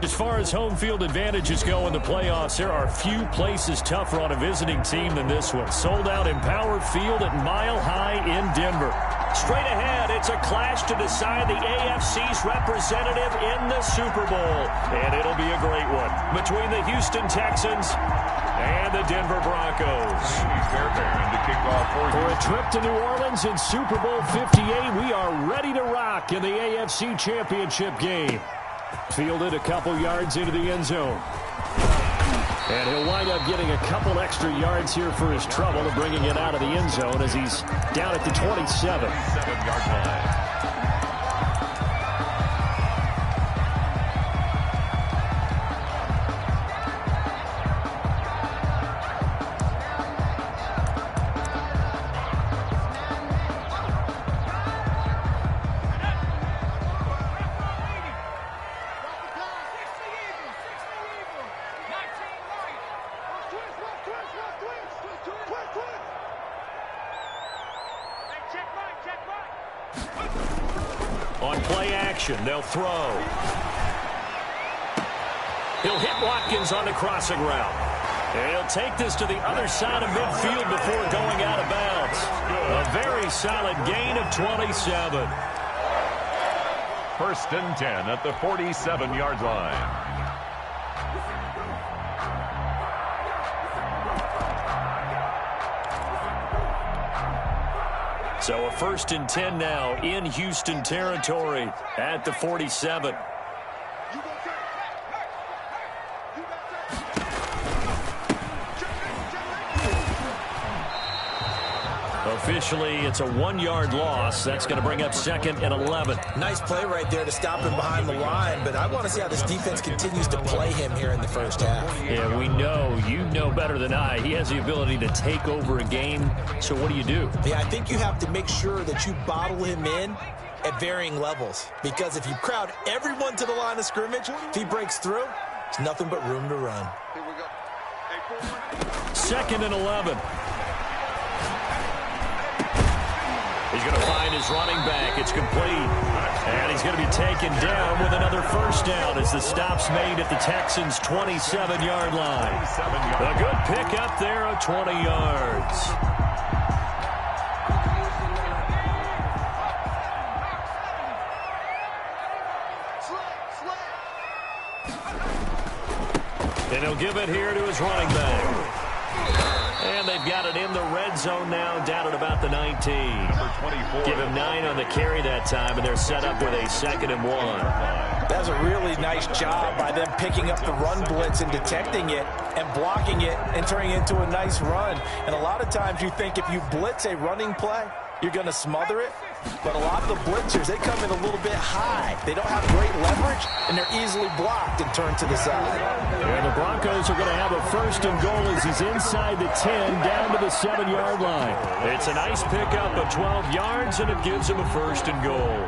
As far as home field advantages go in the playoffs, there are few places tougher on a visiting team than this one. Sold out Empower Field at Mile High in Denver. Straight ahead, it's a clash to decide the AFC's representative in the Super Bowl. And it'll be a great one between the Houston Texans and the Denver Broncos. For a trip to New Orleans in Super Bowl 58, we are ready to rock in the AFC Championship game. Fielded a couple yards into the end zone. And he'll wind up getting a couple extra yards here for his trouble and bringing it out of the end zone as he's down at the 27. 7-yard line. On play action, they'll throw. He'll hit Watkins on the crossing route. And he'll take this to the other side of midfield before going out of bounds. A very solid gain of 27. First and 10 at the 47-yard line. So a first and 10 now in Houston territory at the 47. Officially, it's a 1-yard loss. That's going to bring up second and 11. Nice play right there to stop him behind the line, but I want to see how this defense continues to play him here in the first half. Yeah, we know, you know better than I, he has the ability to take over a game. So what do you do? Yeah, I think you have to make sure that you bottle him in at varying levels, because if you crowd everyone to the line of scrimmage, if he breaks through, there's nothing but room to run. Here we go. Second and 11. He's going to find his running back. It's complete. And he's going to be taken down with another first down as the stop's made at the Texans' 27-yard line. A good pickup there of 20 yards. And he'll give it here to his running back. And they've got it in the red zone now, down at about the 19. Number 24. Give him 9 on the carry that time, and they're set up with a 2nd and 1. That's a really nice job by them picking up the run blitz and detecting it and blocking it and turning it into a nice run. And a lot of times you think if you blitz a running play, you're going to smother it. But a lot of the blitzers, they come in a little bit high. They don't have great leverage, and they're easily blocked and turned to the side. And the Broncos are going to have a first and goal as he's inside the 10, down to the 7-yard line. It's a nice pickup of 12 yards, and it gives him a first and goal.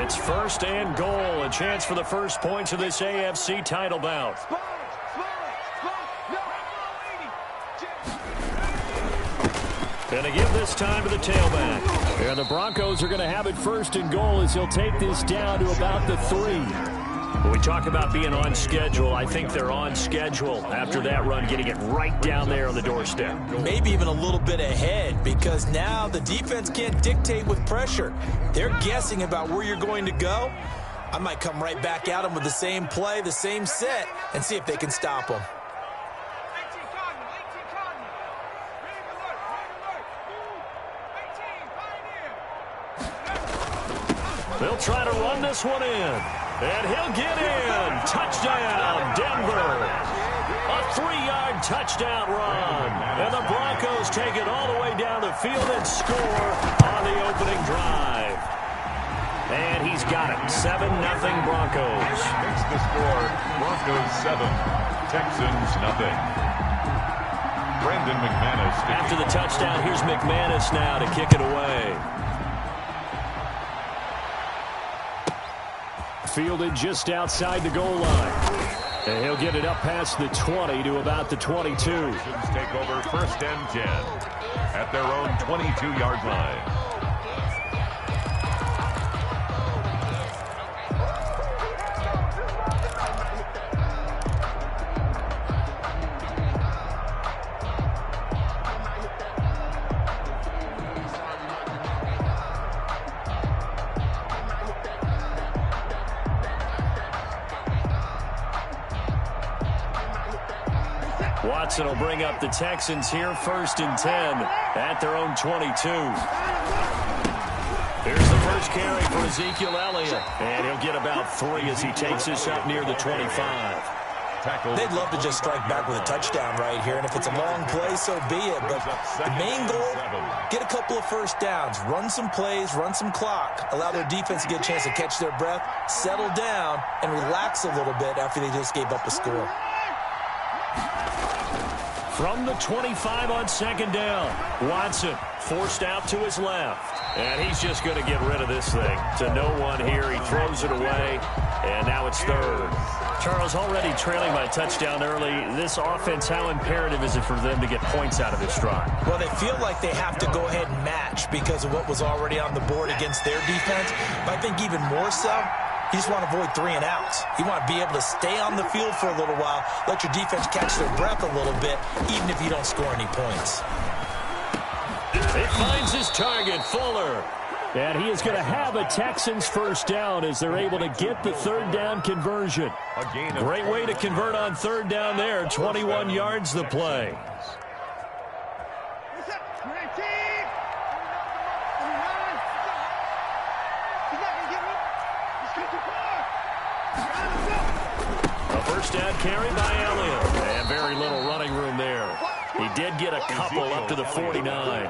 It's first and goal, a chance for the first points of this AFC title bout. And they give this time to the tailback. And the Broncos are going to have it first and goal as he'll take this down to about the 3. When we talk about being on schedule, I think they're on schedule after that run, getting it right down there on the doorstep. Maybe even a little bit ahead, because now the defense can't dictate with pressure. They're guessing about where you're going to go. I might come right back at them with the same play, the same set, and see if they can stop them. They'll try to run this one in. And he'll get in. Touchdown, Denver. A 3-yard touchdown run. And the Broncos take it all the way down the field and score on the opening drive. And he's got it. 7-0 Broncos. Makes the score Broncos 7, Texans 0. Brandon McManus. After the touchdown, here's McManus now to kick it away. Fielded just outside the goal line. And he'll get it up past the 20 to about the 22. Take over first and 10 at their own 22-yard line. Watson will bring up the Texans here, 1st and 10 at their own 22. Here's the first carry for Ezekiel Elliott, and he'll get about 3 as he takes this up near the 25. They'd love to just strike back with a touchdown right here, and if it's a long play, so be it. But the main goal, get a couple of first downs, run some plays, run some clock, allow their defense to get a chance to catch their breath, settle down, and relax a little bit after they just gave up a score. From the 25 on 2nd down, Watson forced out to his left. And he's just going to get rid of this thing. To no one here. He throws it away, and now it's 3rd. Charles, already trailing by a touchdown early. This offense, how imperative is it for them to get points out of this drive? Well, they feel like they have to go ahead and match because of what was already on the board against their defense. But I think even more so, you just want to avoid 3 and outs. You want to be able to stay on the field for a little while, let your defense catch their breath a little bit, even if you don't score any points. It finds his target, Fuller. And he is going to have a Texans first down as they're able to get the 3rd down conversion. Great way to convert on 3rd down there. 21 yards the play. A first down carry by Elliott. And very little running room there. He did get a couple up to the 49.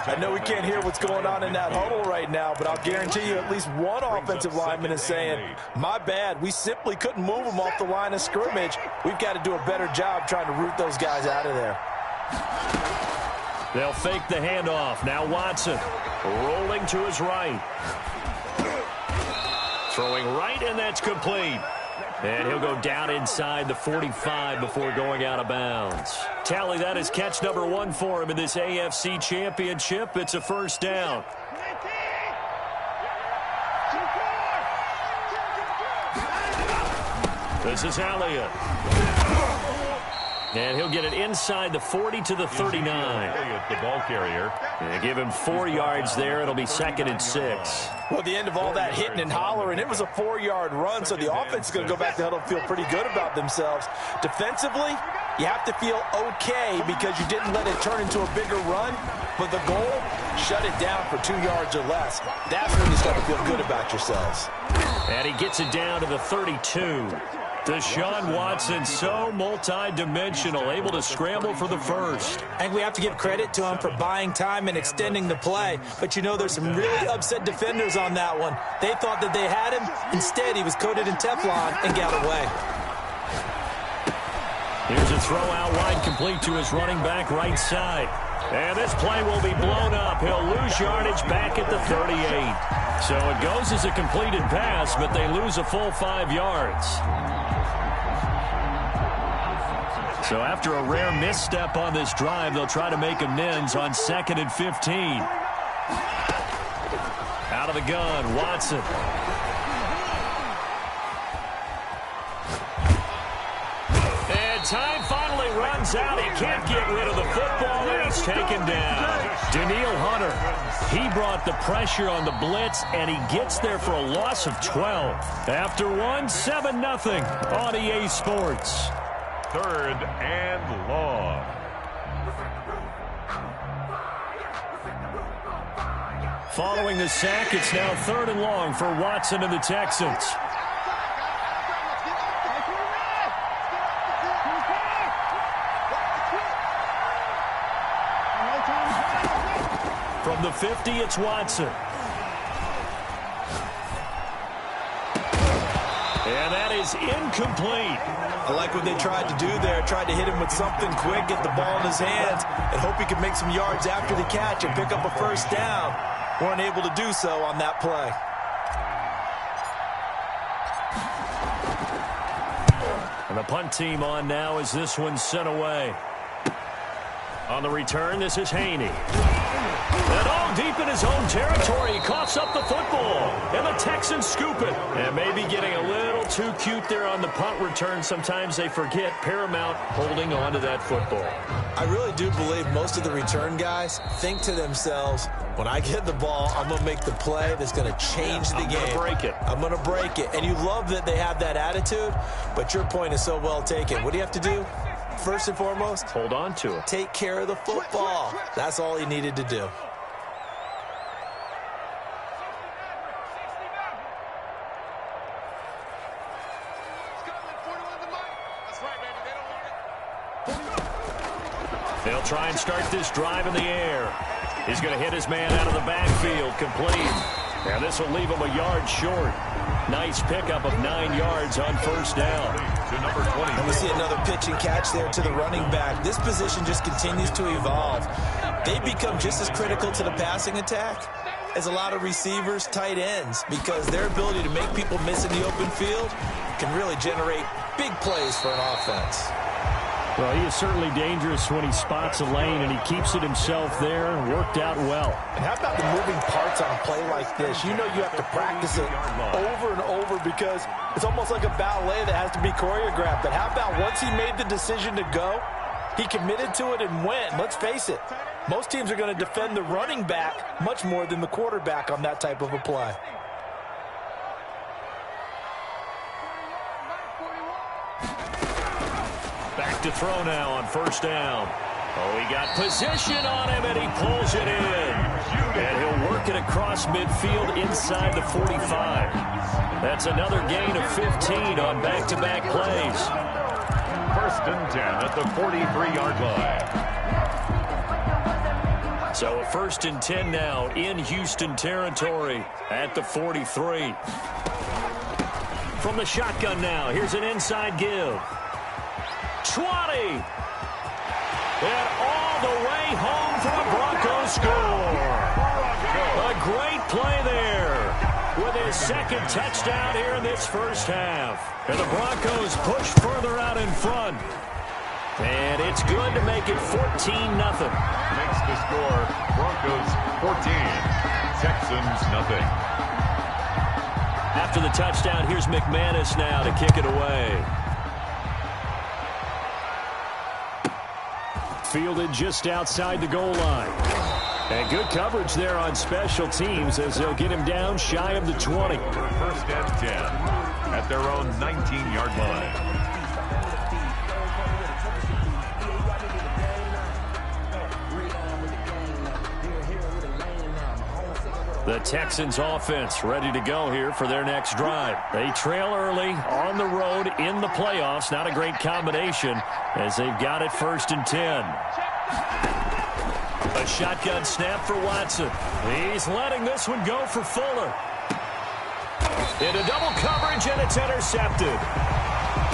I know we can't hear what's going on in that huddle right now, but I'll guarantee you at least one offensive lineman is saying, my bad, we simply couldn't move them off the line of scrimmage. We've got to do a better job trying to root those guys out of there. They'll fake the handoff. Now Watson rolling to his right. Throwing right, and that's complete. And he'll go down inside the 45 before going out of bounds. Tally, that is catch number 1 for him in this AFC Championship. It's a first down. This is Elliott. And he'll get it inside the 40 to the 39. The ball carrier. And give him 4 yards there. It'll be 2nd and 6. Well, at the end of all that hitting and hollering, it was a 4-yard run, so the offense is going to go back to huddle and feel pretty good about themselves. Defensively, you have to feel okay because you didn't let it turn into a bigger run, but the goal, shut it down for 2 yards or less. That's when you start to feel good about yourselves. And he gets it down to the 32. Deshaun Watson, so multi-dimensional, able to scramble for the first. I think we have to give credit to him for buying time and extending the play. But, you know, there's some really upset defenders on that one. They thought that they had him. Instead, he was coated in Teflon and got away. Here's a throw out wide, complete to his running back right side. And this play will be blown up. He'll lose yardage back at the 38. So it goes as a completed pass, but they lose a full 5 yards. So after a rare misstep on this drive, they'll try to make amends on 2nd and 15. Out of the gun, Watson. And time finally runs out. He can't get rid of the football, and he's taken down. Danielle Hunter, he brought the pressure on the blitz, and he gets there for a loss of 12. After 7-0 on EA Sports. 3rd and long. Following the sack, it's now 3rd and long for Watson and the Texans. From the 50, it's Watson. And that is incomplete. I like what they tried to do there. Tried to hit him with something quick, get the ball in his hands, and hope he could make some yards after the catch and pick up a first down. Weren't able to do so on that play. And the punt team on now as this one's sent away. On the return, this is Haney. And all deep in his own territory, he coughs up the football. And the Texans scoop it. And maybe getting a little too cute there on the punt return. Sometimes they forget Paramount holding on to that football. I really do believe most of the return guys think to themselves, when I get the ball, I'm going to make the play that's going to change the game. I'm going to break it. I'm going to break it. And you love that they have that attitude, but your point is so well taken. What do you have to do? First and foremost, hold on to it. Take care of the football. That's all he needed to do. They'll try and start this drive in the air. He's going to hit his man out of the backfield, complete. And this will leave him a yard short. Nice pickup of 9 yards on first down. To number 20. And we see another pitch and catch there to the running back. This position just continues to evolve. They become just as critical to the passing attack as a lot of receivers, tight ends, because their ability to make people miss in the open field can really generate big plays for an offense. Well, he is certainly dangerous when he spots a lane, and he keeps it himself there. Worked out well. And how about the moving parts on a play like this? You know you have to practice it over and over because it's almost like a ballet that has to be choreographed. But how about once he made the decision to go, he committed to it and went. Let's face it, most teams are going to defend the running back much more than the quarterback on that type of a play. Back to throw now on first down. Oh, he got position on him, and he pulls it in. And he'll work it across midfield inside the 45. That's another gain of 15 on back-to-back plays. First and 10 at the 43-yard line. So a first and 10 now in Houston territory at the 43. From the shotgun now, here's an inside give. 20. And all the way home for a Broncos score. A great play there with his second touchdown here in this first half. And the Broncos push further out in front. And it's good to make it 14-0. Makes the score Broncos 14, Texans nothing. After the touchdown, here's McManus now to kick it away. Fielded just outside the goal line. And good coverage there on special teams as they'll get him down shy of the 20. First and 10 at their own 19-yard line. The Texans offense ready to go here for their next drive. They trail early on the road in the playoffs. Not a great combination as they've got it first and 10. A shotgun snap for Watson. He's letting this one go for Fuller. Into double coverage, and it's intercepted.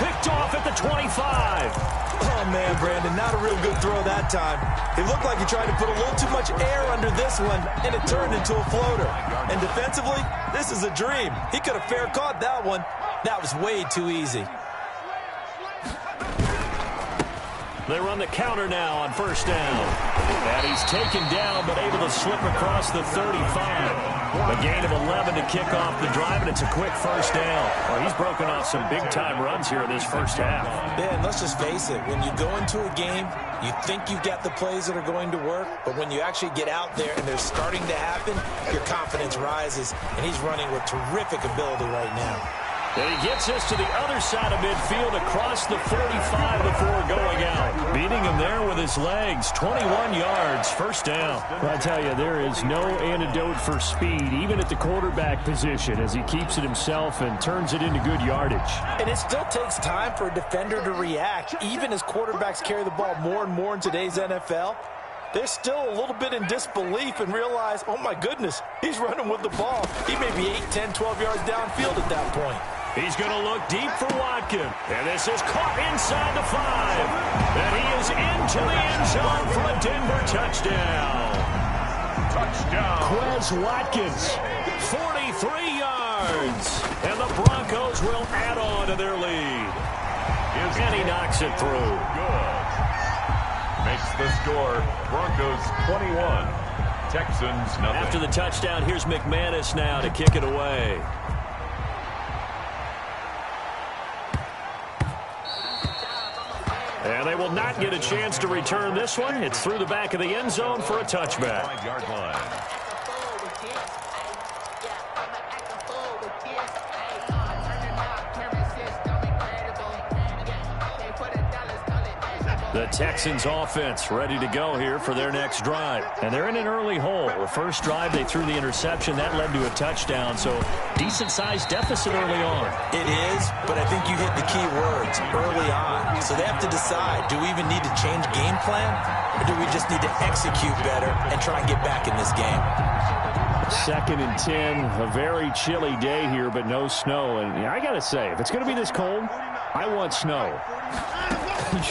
Picked off at the 25. Oh, man, Brandon, not a real good throw that time. It looked like he tried to put a little too much air under this one, and it turned into a floater. And defensively, this is a dream. He could have fair caught that one. That was way too easy. They run the counter now on first down. And he's taken down, but able to slip across the 35. A gain of 11 to kick off the drive, and it's a quick first down. Well, he's broken off some big-time runs here in this first half. Yeah, and let's just face it. When you go into a game, you think you've got the plays that are going to work, but when you actually get out there and they're starting to happen, your confidence rises, and he's running with terrific ability right now. And he gets us to the other side of midfield across the 45 before going out. Beating him there with his legs. 21 yards, first down. Well, I tell you, there is no antidote for speed, even at the quarterback position, as he keeps it himself and turns it into good yardage. And it still takes time for a defender to react, even as quarterbacks carry the ball more and more in today's NFL. They're still a little bit in disbelief and realize, oh, my goodness, he's running with the ball. He may be 8, 10, 12 yards downfield at that point. He's going to look deep for Watkins. And this is caught inside the 5. And he is into the end zone for a Denver touchdown. Touchdown. Quez Watkins, 43 yards. And the Broncos will add on to their lead. And he knocks it through. Good. Makes the score Broncos 21, Texans nothing. After the touchdown, here's McManus now to kick it away. And they will not get a chance to return this one. It's through the back of the end zone for a touchback. 5-yard line. The Texans offense ready to go here for their next drive. And they're in an early hole. The first drive, they threw the interception. That led to a touchdown. So decent-sized deficit early on. It is, but I think you hit the key words, early on. So they have to decide, do we even need to change game plan? Or do we just need to execute better and try and get back in this game? 2nd and 10, a very chilly day here, but no snow. And I got to say, if it's going to be this cold, I want snow.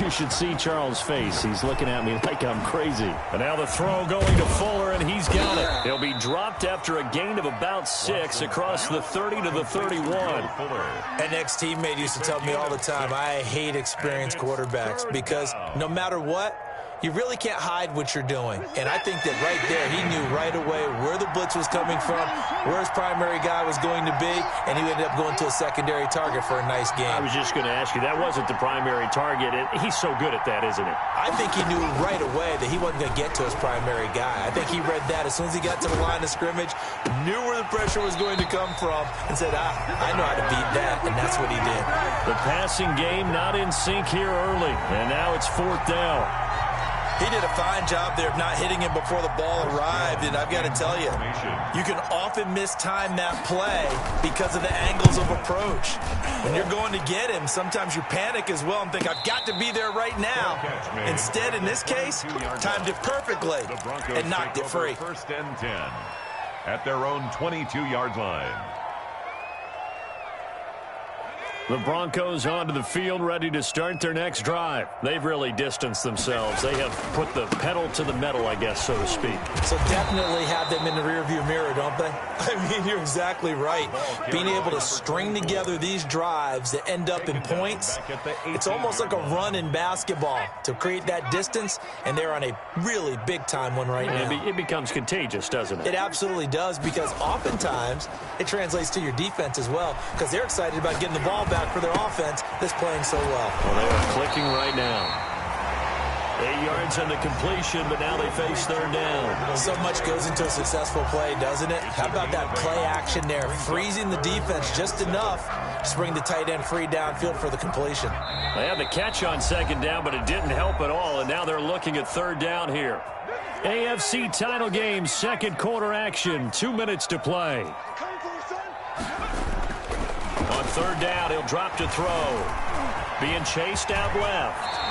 You should see Charles' face. He's looking at me like I'm crazy. And now the throw going to Fuller, and he's got it. He'll be dropped after a gain of about 6 across the 30 to the 31. An ex-teammate used to tell me all the time, I hate experienced quarterbacks because no matter what, you really can't hide what you're doing. And I think that right there, he knew right away where the blitz was coming from, where his primary guy was going to be, and he ended up going to a secondary target for a nice game. I was just going to ask you, that wasn't the primary target. He's so good at that, isn't he? I think he knew right away that he wasn't going to get to his primary guy. I think he read that as soon as he got to the line of scrimmage, knew where the pressure was going to come from, and said, I know how to beat that, and that's what he did. The passing game not in sync here early, and now it's 4th down. He did a fine job there of not hitting him before the ball arrived, and I've got to tell you, you can often mistime that play because of the angles of approach. When you're going to get him, sometimes you panic as well and think, I've got to be there right now. Instead, in this case, timed it perfectly and knocked it free. 1st and 10 at their own 22-yard line. The Broncos onto the field, ready to start their next drive. They've really distanced themselves. They have put the pedal to the metal, I guess, so to speak. So definitely have them in the rearview mirror, don't they? I mean, you're exactly right. Being able to string together these drives that end up in points, it's almost like a run in basketball to create that distance, and they're on a really big-time one right now. It becomes contagious, doesn't it? It absolutely does, because oftentimes it translates to your defense as well, because they're excited about getting the ball back for their offense that's playing so well. Well, they are clicking right now. 8 yards on the completion, but now they face 3rd down. So much goes into a successful play, doesn't it? How about that play action there, freezing the defense just enough to bring the tight end free downfield for the completion. They had the catch on 2nd down, but it didn't help at all, and now they're looking at 3rd down here. AFC title game, 2nd quarter action, 2 minutes to play. On 3rd down, he'll drop to throw. Being chased out left.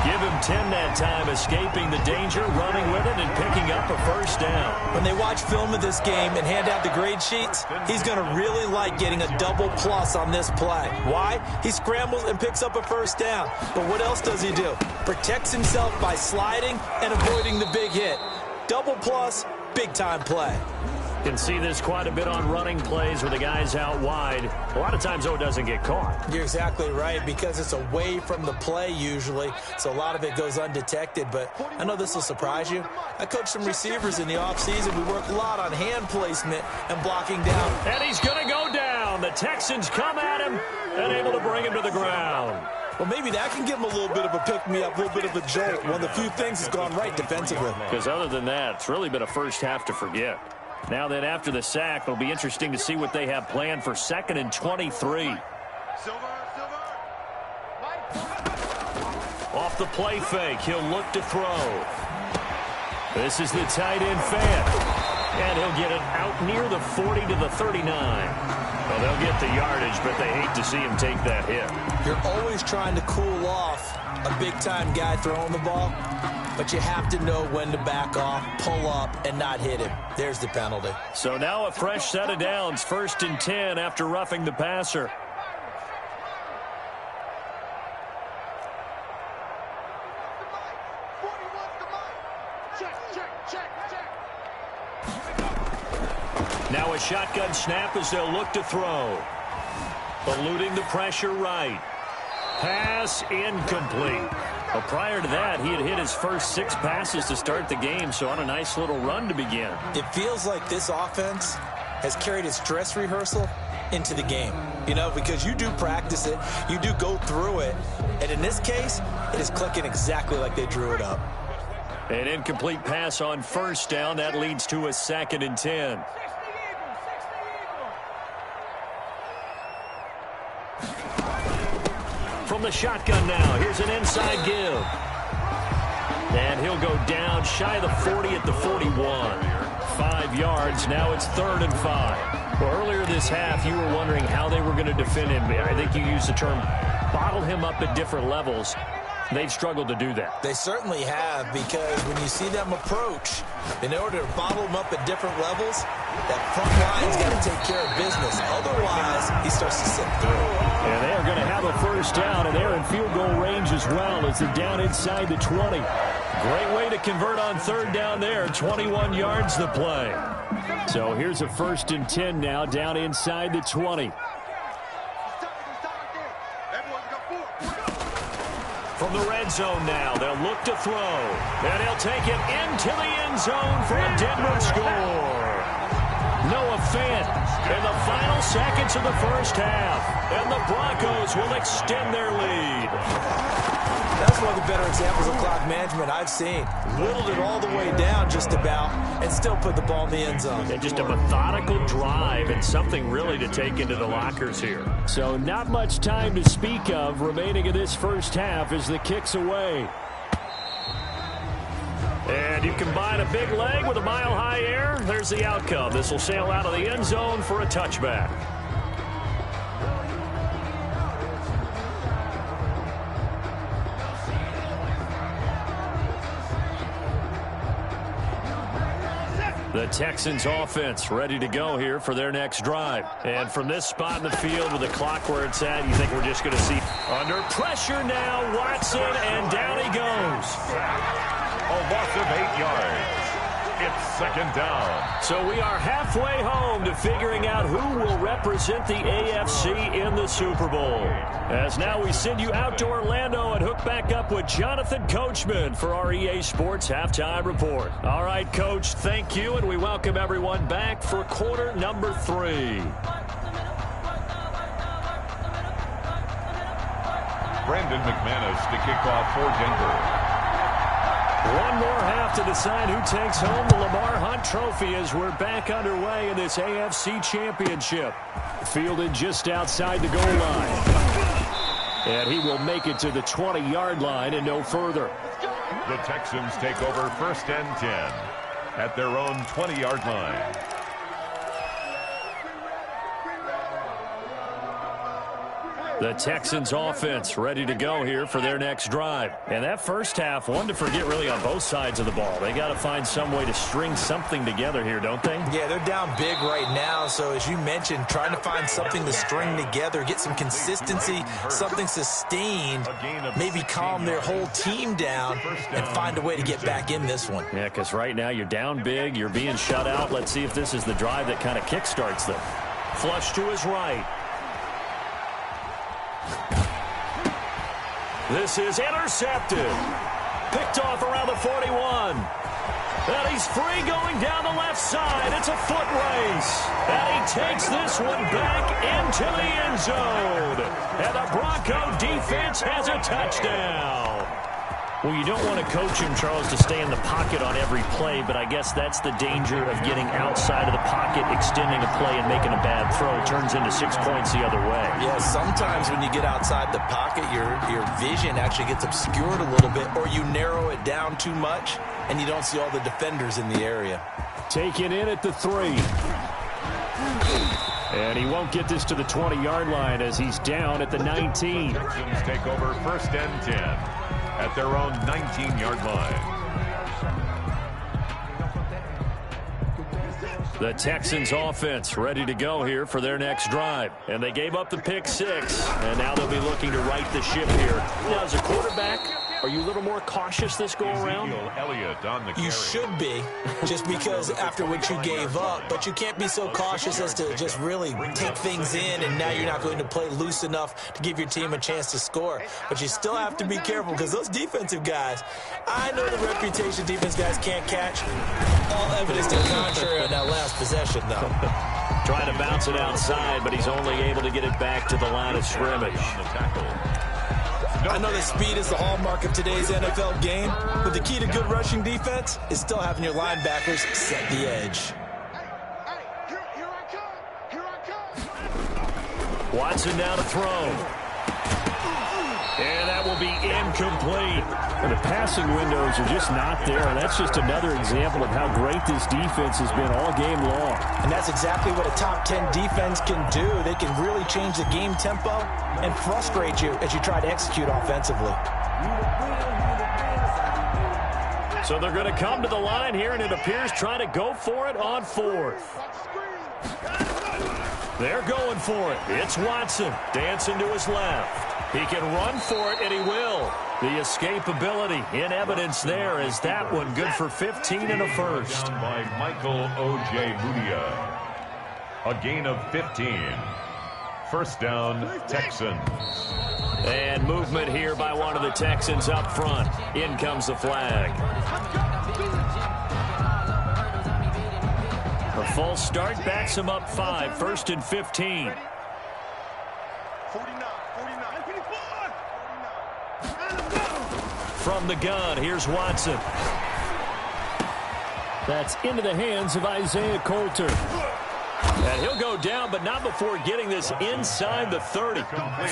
Give him 10 that time, escaping the danger, running with it, and picking up a 1st down. When they watch film of this game and hand out the grade sheets, he's going to really like getting a double plus on this play. Why? He scrambles and picks up a 1st down. But what else does he do? Protects himself by sliding and avoiding the big hit. Double plus, big-time play. Can see this quite a bit on running plays where the guy's out wide. A lot of times, though, it doesn't get caught. You're exactly right, because it's away from the play usually, so a lot of it goes undetected. But I know this will surprise you. I coached some receivers in the offseason. We work a lot on hand placement and blocking down. And he's going to go down. The Texans come at him and able to bring him to the ground. Well, maybe that can give him a little bit of a pick-me-up, a little bit of a jolt. One of the few things that's gone right defensively. Because other than that, it's really been a first half to forget. Now that after the sack, it'll be interesting to see what they have planned for 2nd and 23. Off the play fake, he'll look to throw. This is the tight end fan. And he'll get it out near the 40 to the 39. Well, they'll get the yardage, but they hate to see him take that hit. You're always trying to cool off a big-time guy throwing the ball, but you have to know when to back off, pull up, and not hit him. There's the penalty. So now a fresh set of downs, 1st and 10 after roughing the passer. Now a shotgun snap as they'll look to throw. Eluding the pressure right. Pass incomplete. Well, prior to that, he had hit his first 6 passes to start the game, so on a nice little run to begin. It feels like this offense has carried its dress rehearsal into the game. You know, because you do practice it, you do go through it, and in this case, it is clicking exactly like they drew it up. An incomplete pass on 1st down. That leads to a 2nd and 10. From the shotgun now. Here's an inside give. And he'll go down shy of the 40 at the 41. 5 yards. Now it's 3rd and 5. Well, earlier this half, you were wondering how they were going to defend him. I think you used the term bottle him up at different levels. They've struggled to do that. They certainly have, because when you see them approach, in order to bottle them up at different levels, that front line's got to take care of business. Otherwise, he starts to slip through. And they are going to have a first down, and they're in field goal range as well as they're down inside the 20. Great way to convert on 3rd down there. 21 yards to play. So here's a 1st and 10 now, down inside the 20. From the red zone now, they'll look to throw. And he'll take it into the end zone for a Denver score. Noah Fant in the final seconds of the first half. And the Broncos will extend their lead. That's one of the better examples of clock management I've seen. Whittled it all the way down just about and still put the ball in the end zone. And just a methodical drive and something really to take into the lockers here. So not much time to speak of remaining in this first half as the kick's away. And you combine a big leg with a mile-high air. There's the outcome. This will sail out of the end zone for a touchback. The Texans offense ready to go here for their next drive. And from this spot in the field with the clock where it's at, you think we're just going to see under pressure now, Watson, and down he goes. A loss of 8 yards. It's 2nd down. So we are halfway home to figuring out who will represent the AFC in the Super Bowl. As now we send you out to Orlando and hook back up with Jonathan Coachman for our EA Sports Halftime Report. All right, Coach, thank you, and we welcome everyone back for quarter number 3. Brandon McManus to kick off for Denver. One more half to decide who takes home the Lamar Hunt Trophy as we're back underway in this AFC Championship. Fielded just outside the goal line. And he will make it to the 20-yard line and no further. The Texans take over 1st and 10 at their own 20-yard line. The Texans offense ready to go here for their next drive. And that first half, one to forget really on both sides of the ball. They got to find some way to string something together here, don't they? Yeah, they're down big right now. So as you mentioned, trying to find something to string together, get some consistency, something sustained, maybe calm their whole team down and find a way to get back in this one. Yeah, because right now you're down big, you're being shut out. Let's see if this is the drive that kind of kickstarts them. Flush to his right. This is intercepted. Picked off around the 41. And he's free going down the left side. It's a foot race. And he takes this one back into the end zone. And the Bronco defense has a touchdown. Well, you don't want to coach him, Charles, to stay in the pocket on every play, but I guess that's the danger of getting outside of the pocket, extending a play, and making a bad throw. It turns into 6 points the other way. Yeah, sometimes when you get outside the pocket, your vision actually gets obscured a little bit, or you narrow it down too much, and you don't see all the defenders in the area. Taken in at the 3. And he won't get this to the 20-yard line as he's down at the 19. Texans take over 1st and 10 at their own 19-yard line. The Texans offense ready to go here for their next drive. And they gave up the pick 6. And now they'll be looking to right the ship here. Now, as a quarterback, are you a little more cautious this go-around? You should be, just because after what you gave up. But you can't be so cautious as to just really take things in, and now you're not going to play loose enough to give your team a chance to score. But you still have to be careful, because those defensive guys, I know the reputation defense guys can't catch. All evidence to the contrary on that last possession, though. Trying to bounce it outside, but he's only able to get it back to the line of scrimmage. I know that speed is the hallmark of today's NFL game, but the key to good rushing defense is still having your linebackers set the edge. Watson now to throw. And that will be incomplete. And the passing windows are just not there. And that's just another example of how great this defense has been all game long. And that's exactly what a top 10 defense can do. They can really change the game tempo and frustrate you as you try to execute offensively. So they're going to come to the line here, and it appears trying to go for it on fourth. They're going for it. It's Watson dancing to his left. He can run for it, and he will. The escapability in evidence there is that one good for 15 and a first. Down by Michael O.J. Mudia. A gain of 15. First down, Texans. And movement here by one of the Texans up front. In comes the flag. A false start backs him up 5. First and 15. 49. From the gun, here's Watson. That's into the hands of Isaiah Coulter. And he'll go down, but not before getting this inside the 30.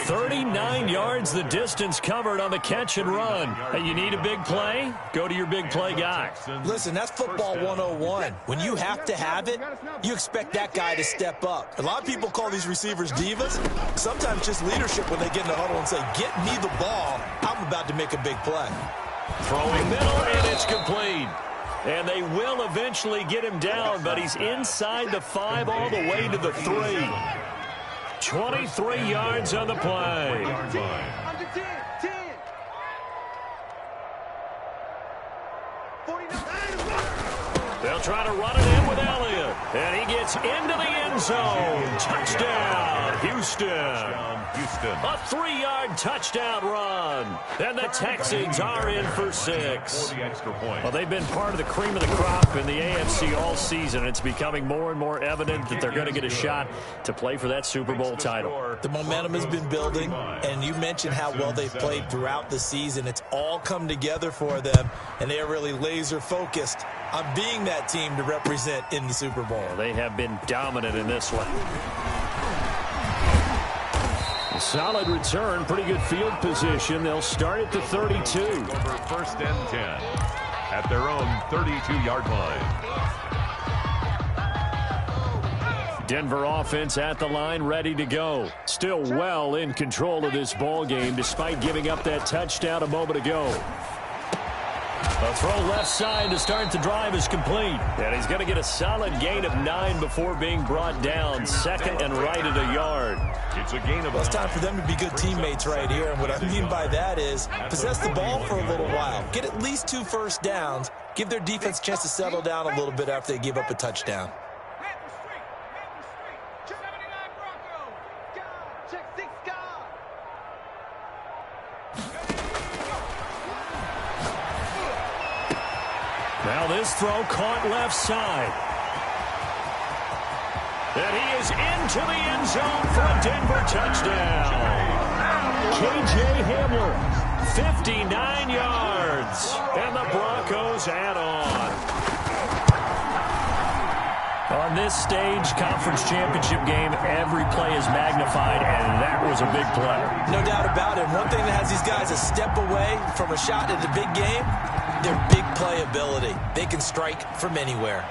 39 yards the distance covered on the catch and run. Hey, you need a big play? Go to your big play guy. Listen, that's football 101. When you have to have it, you expect that guy to step up. A lot of people call these receivers divas. Sometimes just leadership when they get in the huddle and say, get me the ball. I'm about to make a big play. Throwing middle, and it's complete. And they will eventually get him down, but he's inside the 5 all the way to the 3. 23 yards on the play. Under 10. 49. They'll try to run it in with Elliott. And he gets into the end zone. Touchdown, Houston. A 3-yard touchdown run. And the Texans are in for 6. Well, they've been part of the cream of the crop in the AFC all season. It's becoming more and more evident that they're going to get a shot to play for that Super Bowl title. The momentum has been building, and you mentioned how well they've played throughout the season. It's all come together for them, and they are really laser-focused on being that team to represent in the Super Bowl. Well, they have been dominant in this one. A solid return, pretty good field position. They'll start at the 32. Over first and 10 at their own 32-yard line. Denver offense at the line, ready to go. Still well in control of this ball game, despite giving up that touchdown a moment ago. A throw left side to start the drive is complete. And he's going to get a solid gain of 9 before being brought down. Second and right at a yard. It's a gain of. Well, it's time for them to be good teammates right here. And what I mean by that is possess the ball for a little while. Get at least 2 first downs. Give their defense a chance to settle down a little bit after they give up a touchdown. Now this throw caught left side. And he is into the end zone for a Denver touchdown. K.J. Hamler, 59 yards. And the Broncos add on. On this stage, conference championship game, every play is magnified, and that was a big play. No doubt about it. One thing that has these guys a step away from a shot at the big game, their big play ability. They can strike from anywhere.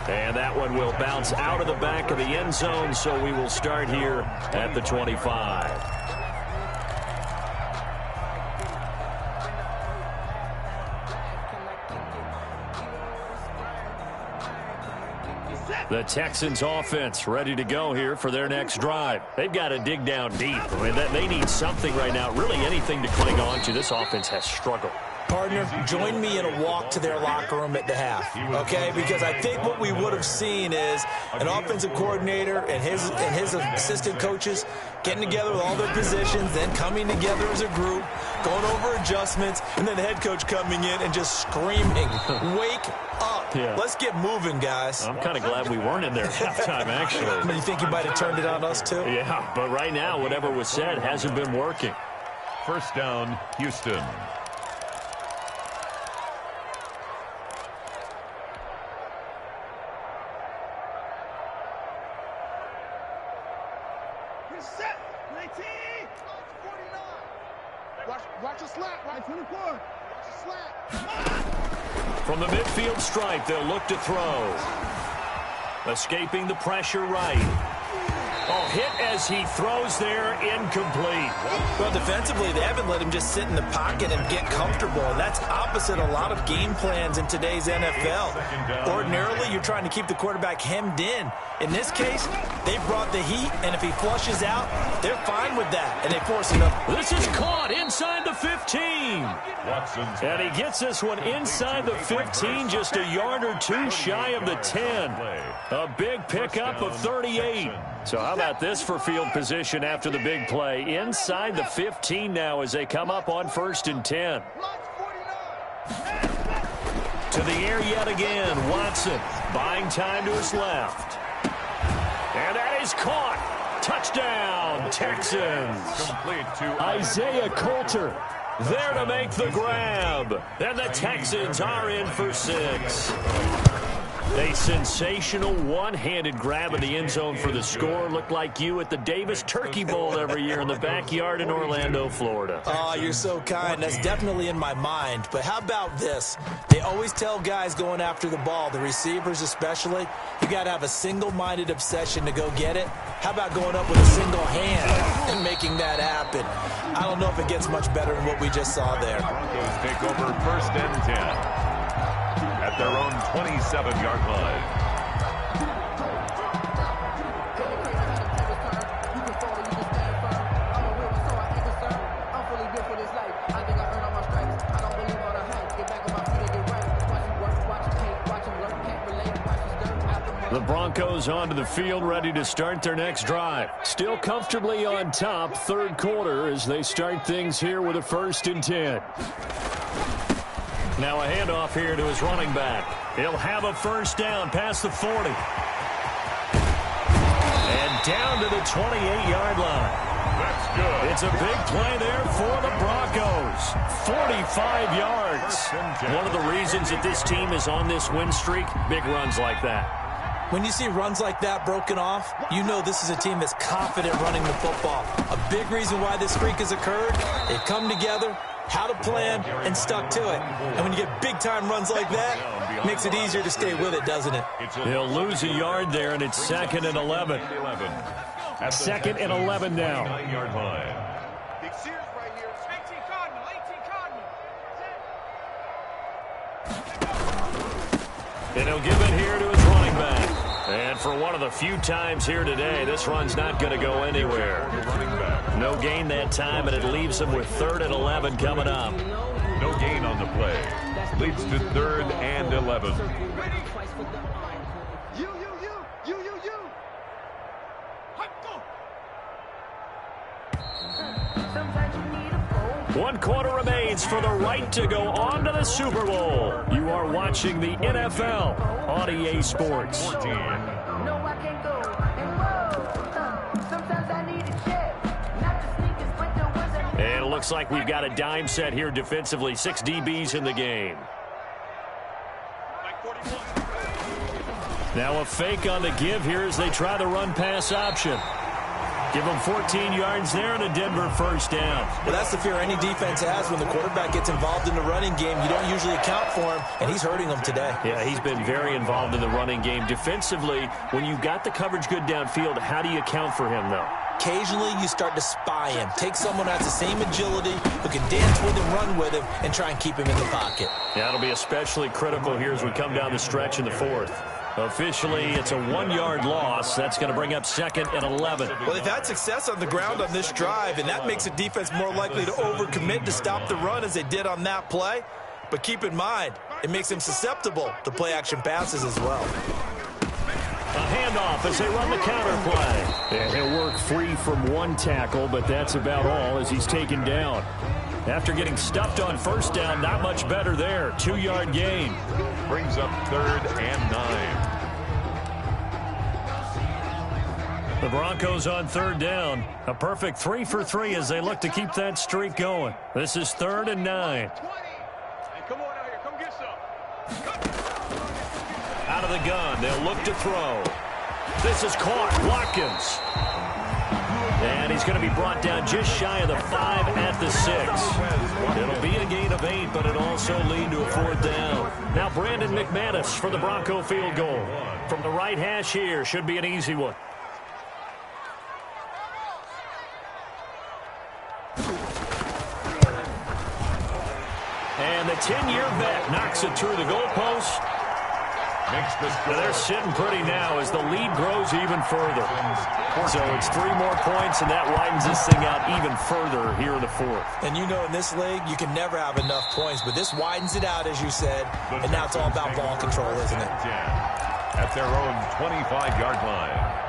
And that one will bounce out of the back of the end zone, so we will start here at the 25. The Texans offense ready to go here for their next drive. They've got to dig down deep. I mean, they need something right now, really anything to cling on to. This offense has struggled. Partner, join me in a walk to their locker room at the half, okay? Because I think what we would have seen is an offensive coordinator and his assistant coaches getting together with all their positions, then coming together as a group, going over adjustments, and then the head coach coming in and just screaming, wake up. Yeah. Let's get moving, guys. I'm kind of glad we weren't in there at halftime, actually. I mean, you think you might have turned it on us, too? Yeah, but right now, whatever was said hasn't been working. First down, Houston. Watch a slap, right? 24. Watch a slap. From the midfield stripe, they'll look to throw. Escaping the pressure right. Oh, hit as he throws there, incomplete. Well, defensively, they haven't let him just sit in the pocket and get comfortable. And that's opposite a lot of game plans in today's NFL. Ordinarily, you're trying to keep the quarterback hemmed in. In this case, they brought the heat, and if he flushes out, they're fine with that, and they force him up. This is caught inside the 15. And he gets this one inside the 15, just a yard or two shy of the 10. A big pickup of 38. So how about this for field position after the big play? Inside the 15 now as they come up on 1st and 10. To the air yet again. Watson buying time to his left. And that is caught. Touchdown, Texans. Isaiah Coulter there to make the grab. And the Texans are in for 6. A sensational one-handed grab in the end zone for the score. Looked like you at the Davis Turkey Bowl every year in the backyard in Orlando, Florida. Oh, you're so kind. That's definitely in my mind. But how about this? They always tell guys going after the ball, the receivers especially, you got to have a single-minded obsession to go get it. How about going up with a single hand and making that happen? I don't know if it gets much better than what we just saw there. Broncos take over 1st and 10. At their own 27-yard line. The Broncos onto the field, ready to start their next drive. Still comfortably on top, 3rd quarter, as they start things here with a 1st and 10. Now a handoff here to his running back. He'll have a 1st down past the 40. And down to the 28-yard line. That's good. It's a big play there for the Broncos. 45 yards. One of the reasons that this team is on this win streak, big runs like that. When you see runs like that broken off, you know this is a team that's confident running the football. A big reason why this streak has occurred, they've come together, how to plan, and stuck to it. And when you get big-time runs like that, it makes it easier to stay with it, doesn't it? He'll lose a yard there, and it's 2nd and 11. 2nd and 11 now. 9-yard line. Big Sears right here. 18 Cardinal, 18 Cardinal. And he'll give it here to his running back. And for one of the few times here today, this run's not going to go anywhere. No gain that time, and it leaves them with 3rd and 11 coming up. No gain on the play. Leads to 3rd and 11. You. 1 quarter remains for the right to go on to the Super Bowl. You are watching the NFL on EA Sports. 14. And it looks like we've got a dime set here defensively. 6 DBs in the game. Now a fake on the give here as they try the run-pass option. Give them 14 yards there and a Denver 1st down. Well, that's the fear any defense has when the quarterback gets involved in the running game. You don't usually account for him, and he's hurting them today. Yeah, he's been very involved in the running game. Defensively, when you've got the coverage good downfield, how do you account for him, though? Occasionally, you start to spy him. Take someone who has the same agility, who can dance with him, run with him, and try and keep him in the pocket. Yeah, it'll be especially critical here as we come down the stretch in the 4th. Officially, it's a 1-yard loss. That's going to bring up 2nd and 11. Well, they've had success on the ground on this drive, and that makes a defense more likely to overcommit to stop the run as they did on that play. But keep in mind, it makes them susceptible to play-action passes as well. A handoff as they run the counter play. And he'll work free from 1 tackle, but that's about all as he's taken down. After getting stuffed on 1st down, not much better there. 2-yard gain. Brings up 3rd and 9. The Broncos on 3rd down. A perfect 3 for 3 as they look to keep that streak going. This is 3rd and 9. Hey, come on out here. Come get some. Out of the gun. They'll look to throw. This is caught. Watkins. And he's going to be brought down just shy of the 5 at the 6. It'll be a gain of 8, but it'll also lead to a 4th down. Now Brandon McManus for the Bronco field goal. From the right hash here, should be an easy one. And the 10-year vet knocks it through the goalpost. They're sitting pretty now as the lead grows even further. So it's 3 more points, and that widens this thing out even further here in the 4th. And you know in this league, you can never have enough points, but this widens it out, as you said, and now it's all about ball control, isn't it? At their own 25-yard line.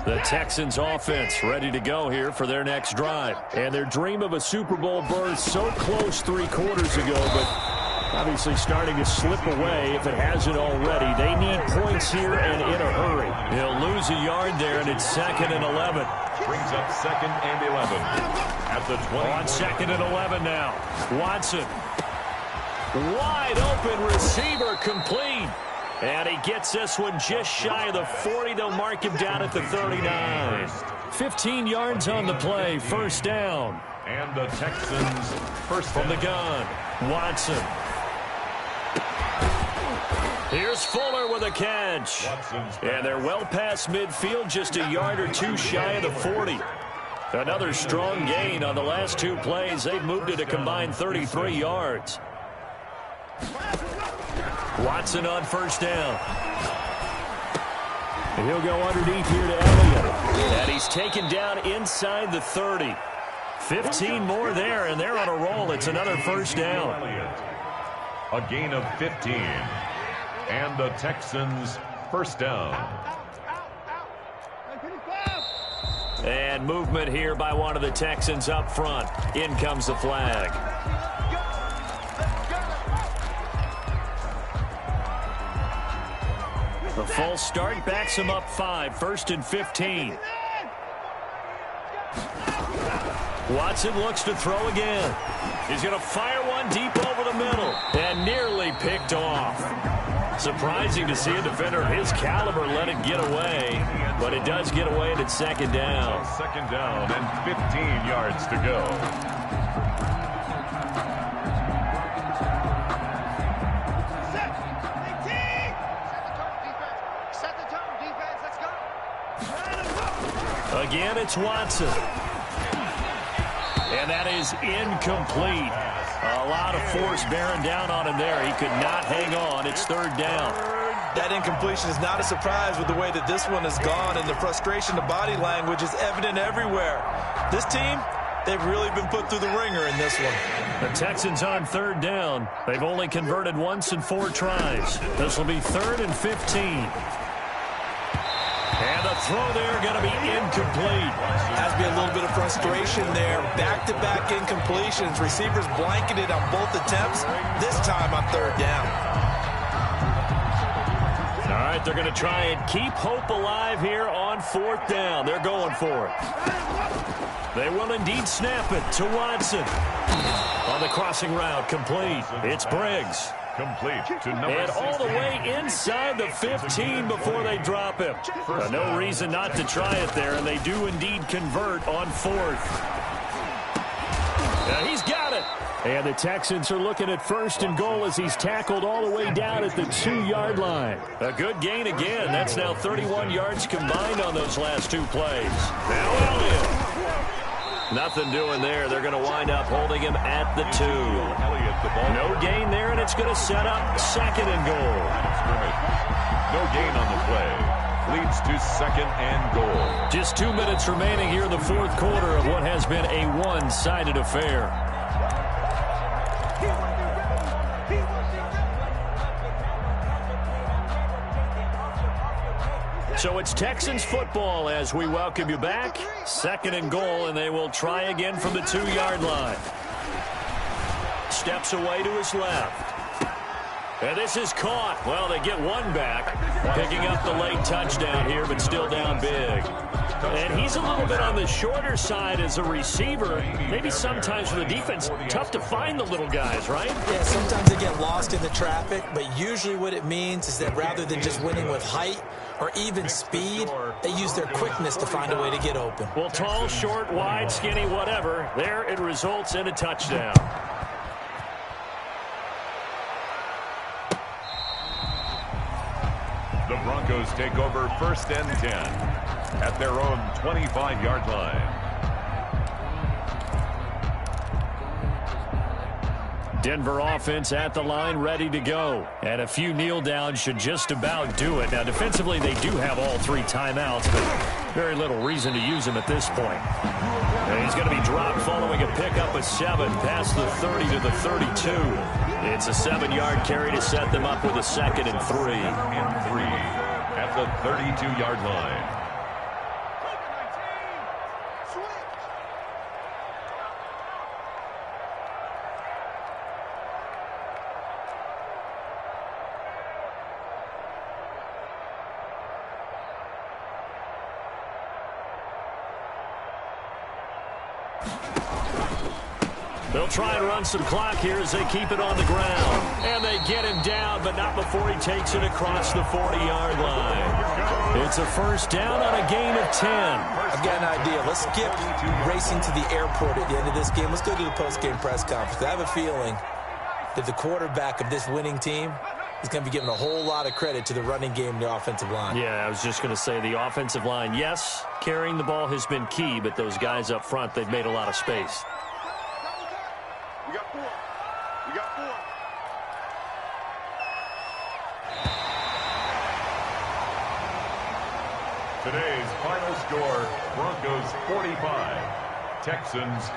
The Texans offense ready to go here for their next drive. And their dream of a Super Bowl berth so close 3 quarters ago, but obviously starting to slip away if it hasn't already. They need points here and in a hurry. He'll lose a yard there, and it's 2nd and 11. Brings up 2nd and 11. At the 20. On 2nd and 11 now. Watson. Wide open receiver complete. And he gets this one just shy of the 40. They'll mark him down at the 39. 15 yards on the play. 1st down. And the Texans first from the gun. Watson. Here's Fuller with a catch. And they're well past midfield, just a yard or 2 shy of the 40. Another strong gain on the last 2 plays. They've moved it a combined 33 yards. Watson on 1st down. And he'll go underneath here to Elliott. And he's taken down inside the 30. 15 more there, and they're on a roll. It's another 1st down. A gain of 15. And the Texans first down. And movement here by one of the Texans up front. In comes the flag. The false start backs him up 5. 1st and 15. Watson looks to throw again. He's going to fire one deep over the middle. And nearly picked off. Surprising to see a defender of his caliber let it get away. But it does get away, and it's 2nd down. 2nd down and 15 yards to go. Again, it's Watson. And that is incomplete. A lot of force bearing down on him there. He could not hang on. It's 3rd down. That incompletion is not a surprise with the way that this one has gone, and the frustration, the body language is evident everywhere. This team, they've really been put through the ringer in this one. The Texans on 3rd down. They've only converted once in 4 tries. This will be 3rd and 15. And the throw there going to be incomplete. Has to be a little bit of frustration there. Back-to-back incompletions. Receivers blanketed on both attempts. This time on 3rd down. All right, they're going to try and keep hope alive here on 4th down. They're going for it. They will indeed snap it to Watson. On the crossing route, complete. It's Briggs. Complete to number and 16. all the way inside the 15 before they drop him. No reason not to try it there, and they do indeed convert on 4th. He's got it. And the Texans are looking at 1st and goal as he's tackled all the way down at the 2-yard line. A good gain again. That's now 31 yards combined on those last 2 plays. Now Elliott. Nothing doing there. They're going to wind up holding him at the 2. No gain there, and it's going to set up 2nd and goal. No gain on the play. Leads to 2nd and goal. Just 2 minutes remaining here in the 4th quarter of what has been a one-sided affair. So it's Texans football as we welcome you back. 2nd and goal, and they will try again from the 2-yard line. Steps away to his left. And this is caught. Well, they get one back. Picking up the late touchdown here, but still down big. And he's a little bit on the shorter side as a receiver. Maybe sometimes for the defense, tough to find the little guys, right? Yeah, sometimes they get lost in the traffic, but usually what it means is that rather than just winning with height or even speed, they use their quickness to find a way to get open. Well, tall, short, wide, skinny, whatever, there it results in a touchdown. The Broncos take over 1st and 10 at their own 25-yard line. Denver offense at the line, ready to go. And a few kneel downs should just about do it. Now, defensively, they do have all 3 timeouts, but very little reason to use them at this point. And he's going to be dropped following a pickup of 7 past the 30 to the 32. It's a 7-yard carry to set them up with a 2nd and 3. And 3 at the 32-yard line. They'll try and run some clock here as they keep it on the ground. And they get him down, but not before he takes it across the 40-yard line. It's a 1st down on a gain of 10. I've got an idea. Let's skip racing to the airport at the end of this game. Let's go to the post-game press conference. I have a feeling that the quarterback of this winning team is going to be giving a whole lot of credit to the running game and the offensive line. Yeah, I was just going to say the offensive line, yes, carrying the ball has been key, but those guys up front, they've made a lot of space. We got 4. We got 4. Today's final score, Broncos 45, Texans